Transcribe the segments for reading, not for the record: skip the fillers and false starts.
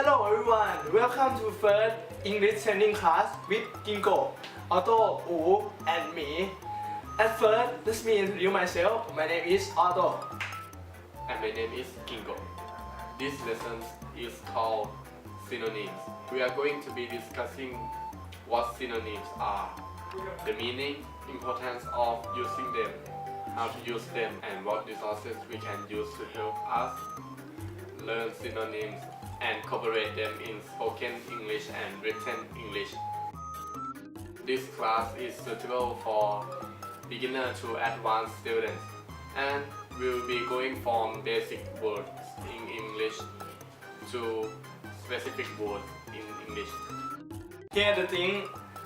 Hello everyone, welcome to first English training class with Gingo, Otto, Wu, and me. At first, let me introduce myself. My name is Otto. And my name is Kingo. This lesson is called synonyms. We are going to be discussing what synonyms are, the meaning, importance of using them, how to use them, and what resources we can use to help us learn synonyms and incorporate them in spoken English and written English. This class is suitable for beginner to advanced students and will be going from basic words in English to specific words in English. Here's the thing,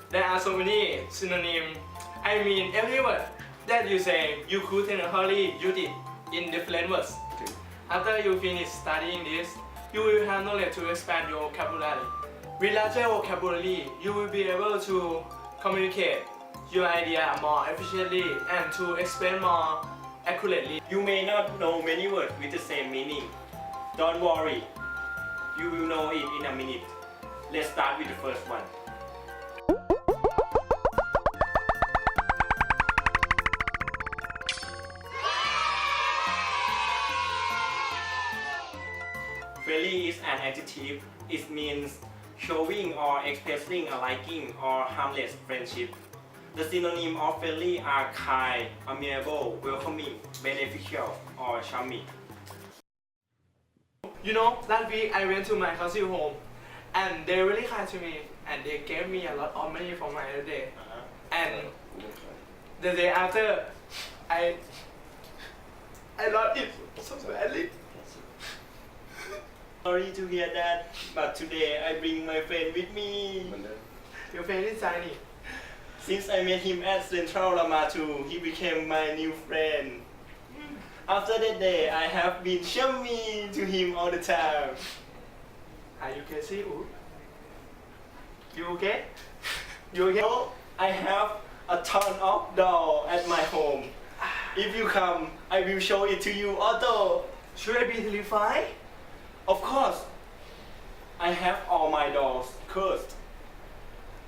there are so many synonyms. I mean every word that you say, you could technically use it in different words. After you finish studying this, you will have knowledge to expand your vocabulary. With larger vocabulary, you will be able to communicate your idea more efficiently and to explain more accurately. You may not know many words with the same meaning. Don't worry, you will know it in a minute. Let's start with the first one. Friendly is an adjective. It means showing or expressing a liking or harmless friendship. The synonym of friendly are kind, amiable, welcoming, beneficial, or charming. You know, last week I went to my cousin's home and they really kind to me and they gave me a lot of money for my birthday. And the day after, I lost it so badly. Sorry to hear that, but today I bring my friend with me. Your friend is Tiny. Since I met him at Central Lamatu, he became my new friend. After that day, I have been chummy to him all the time. Are you crazy? Ooh? You okay? You okay? So, I have a ton of doll at my home. If you come, I will show it to you, Otto. Should I be terrified? Of course, I have all my dolls cursed.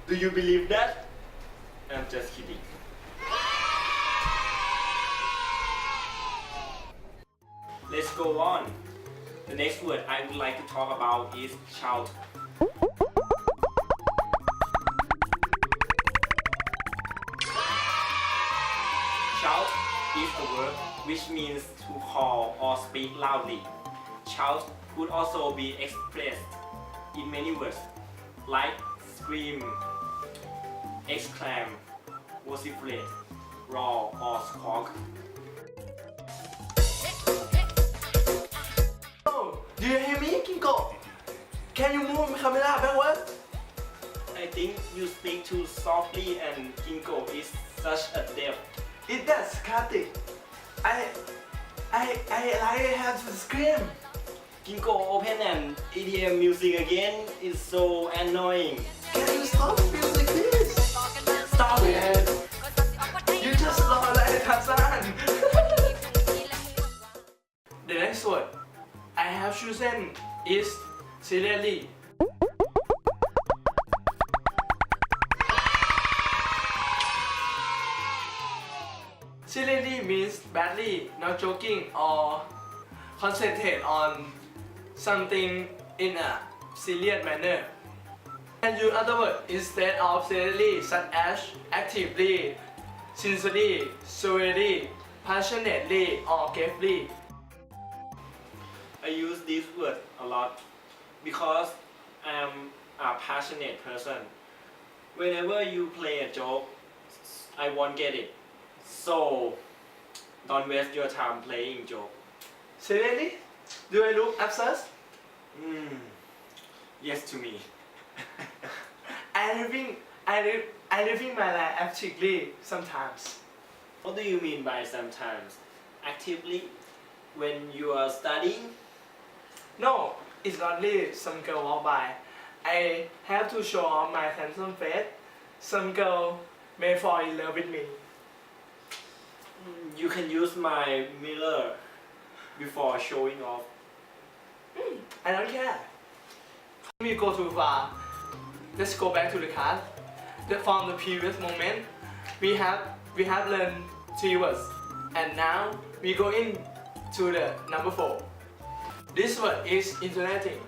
Do you believe that? I'm just kidding. Let's go on. The next word I would like to talk about is shout. Shout is a verb which means to call or speak loudly. Shout could also be expressed in many words like scream, exclaim, vociferate, roar, or squawk. Oh, do you hear me, Kingo? Can you move my camera backward? I think you speak too softly and Kingo is such a deaf. Is that sarcastic? I have to scream. Kingo, open and EDM music again. It's so annoying. Can you stop music, please? Stop it! You just lost like Tarzan. The next word I have chosen is seriously. Seriously means badly, not joking or concentrate on something in a serious manner. And use other words instead of seriously, such as actively, sincerely, severely, passionately, or gravely. I use this word a lot because I'm a passionate person. Whenever you play a joke, I won't get it. So, don't waste your time playing joke. Seriously? Do I look absurd? Yes to me. I living my life actively sometimes. What do you mean by sometimes? Actively? When you are studying? No, it's only some girl walk by. I have to show off my handsome face. Some girl may fall in love with me. You can use my mirror before showing off. I don't care. We go too far. Let's go back to the card. From the previous moment, we have learned 3 words, and now we go in to the number 4. This word is interacting.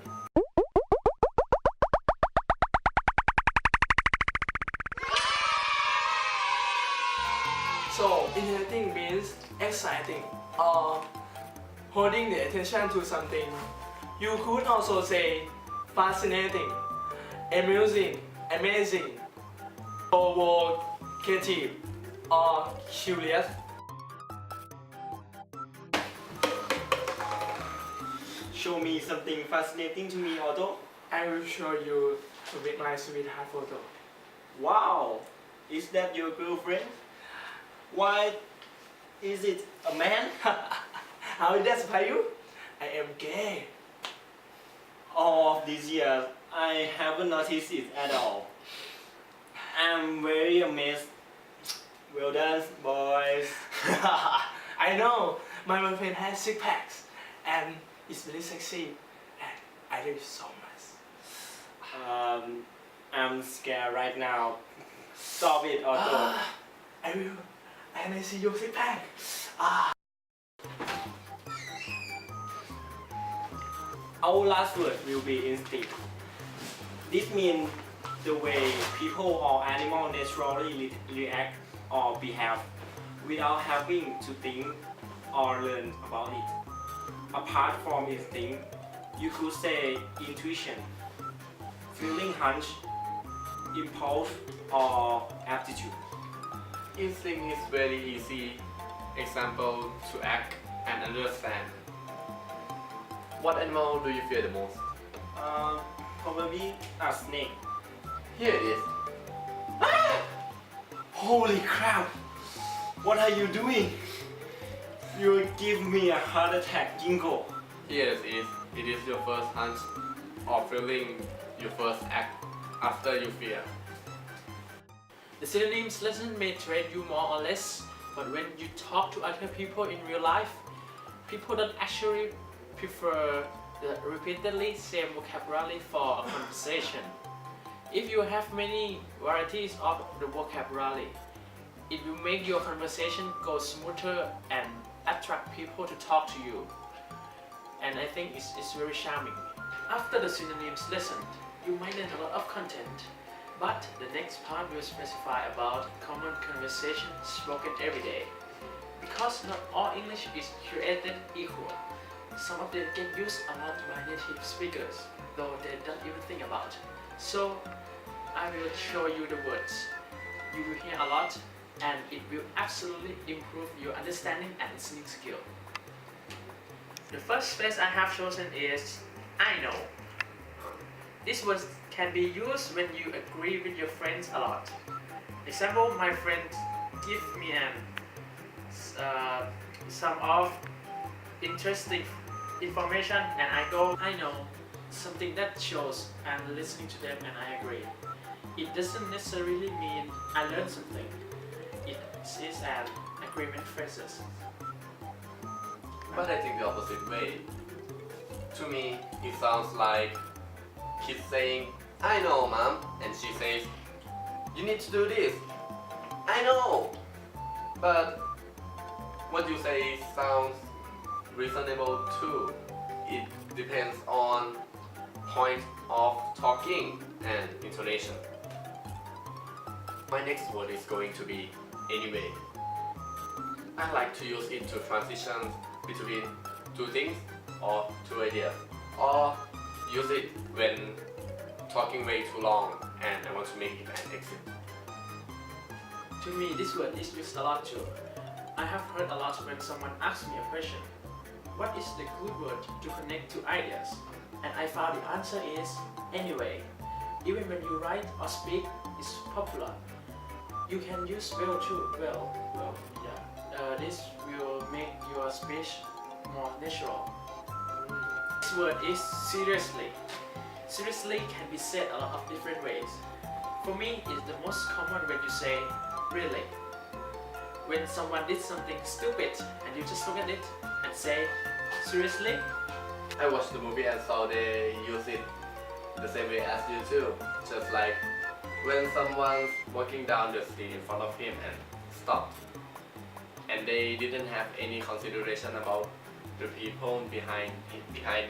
So interacting means exciting or holding the attention to something. You could also say fascinating, amusing, amazing, provocative, or curious. Show me something fascinating to me, Otto. I will show you to make my sweetheart photo. Wow, is that your girlfriend? Why is it a man? How did that surprise you? I am gay. All of these years, I haven't noticed it at all. I'm very amazed. Well done, boys. I know, my boyfriend has 6 packs and it's really sexy and I love you so much. I'm scared right now. Stop it, Otto. I will. And I see your 6 pack. Our last word will be instinct. This means the way people or animals naturally react or behave without having to think or learn about it. Apart from instinct, you could say intuition, feeling hunch, impulse, or aptitude. Instinct is very easy example to act and understand. What animal do you fear the most? Probably a snake. Here it is. Holy crap! What are you doing? You will give me a heart attack, Jingo. Here it is. It is your first hunch or feeling your first act after you fear. The synonyms lesson may train you more or less, but when you talk to other people in real life, people don't actually prefer the repeatedly same vocabulary for a conversation. If you have many varieties of the vocabulary, it will make your conversation go smoother and attract people to talk to you. And I think it's very charming. After the synonyms lesson, you might learn a lot of content, but the next part will specify about common conversation spoken every day. Because not all English is created equal. Some of them get used a lot by native speakers, though they don't even think about. So I will show you the words. You will hear a lot, and it will absolutely improve your understanding and listening skill. The first phrase I have chosen is I know. This word can be used when you agree with your friends a lot. Example, my friend give me some of interesting information and I go, I know, something that shows I'm listening to them and I agree. It doesn't necessarily mean I learned something. It is an agreement phrases. But I think the opposite way. To me, it sounds like he's saying, I know, mom, and she says, you need to do this. I know. But what you say sounds reasonable too. It depends on point of talking and intonation. My next word is going to be anyway. I like to use it to transition between 2 things or 2 ideas, or use it when talking way too long and I want to make it an exit. To me, this word is used a lot too. I have heard a lot when someone asks me a question. What is the good word to connect two ideas? And I found the answer is anyway. Even when you write or speak, it's popular. You can use well too. This will make your speech more natural. This word is seriously. Seriously can be said a lot of different ways. For me, it's the most common when you say really. When someone did something stupid and you just look at it and say seriously. I watched the movie and saw they use it the same way as you too. Just like when someone's walking down the street in front of him and stopped, and they didn't have any consideration about the people behind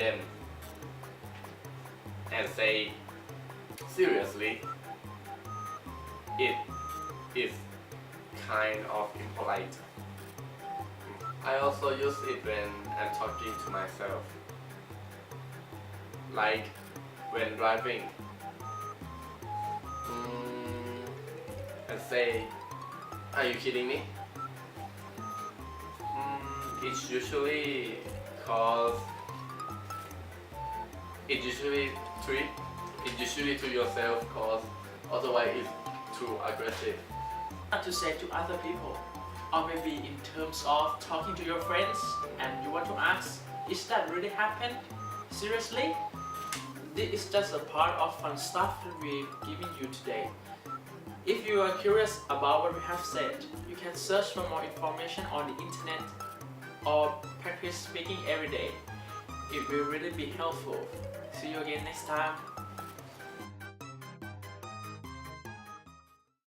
them, and say, seriously, it is kind of impolite. I also use it when I'm talking to myself, like when driving, and say, are you kidding me? It's usually cause it usually to yourself, cause otherwise it's too aggressive. Not to say to other people, or maybe in terms of talking to your friends and you want to ask, is that really happened? Seriously? This is just a part of fun stuff that we're giving you today. If you are curious about what we have said, you can search for more information on the internet or practice speaking every day. It will really be helpful. See you again next time.